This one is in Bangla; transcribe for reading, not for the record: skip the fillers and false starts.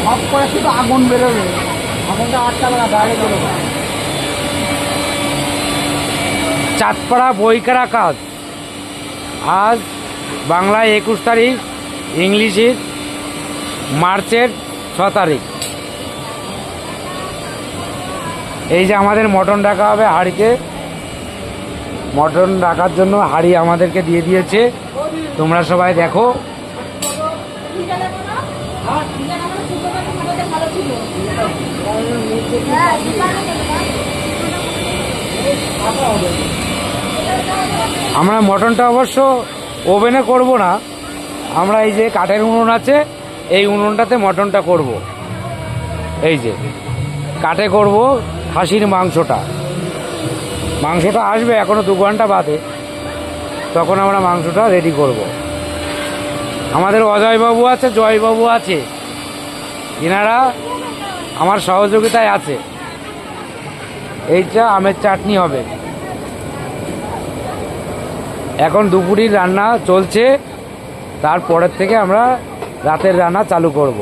সব করে শুধু আগুন বেরোবে, আগুনটা আটকাবে না, বাইরে বেরোবে। চাঁদপাড়া বইকারা কাজ। আজ বাংলায় 21 তারিখ, ইংলিশের মার্চের 6 তারিখ। এই যে আমাদের মটন রাখা হবে হাঁড়িতে, মটন রাখার জন্য হাঁড়ি আমাদেরকে দিয়ে দিয়েছে। তোমরা সবাই দেখো। আমরা মটনটা অবশ্য ওভেনে করব না, আমরা এই যে কাঠের উনুন আছে, এই উনুনটাতে মটনটা করব। এই যে কাঠে করব খাসির মাংসটা। মাংসটা আসবে এখনো 2 ঘন্টা বাদে, তখন আমরা মাংসটা রেডি করব। আমাদের অজয়বাবু আছে, জয়বাবু আছে, এনারা আমার সহযোগিতায় আছে। এইটা আমের চাটনি হবে। এখন দুপুরের রান্না চলছে, তারপরের থেকে আমরা রাতের রান্না চালু করব।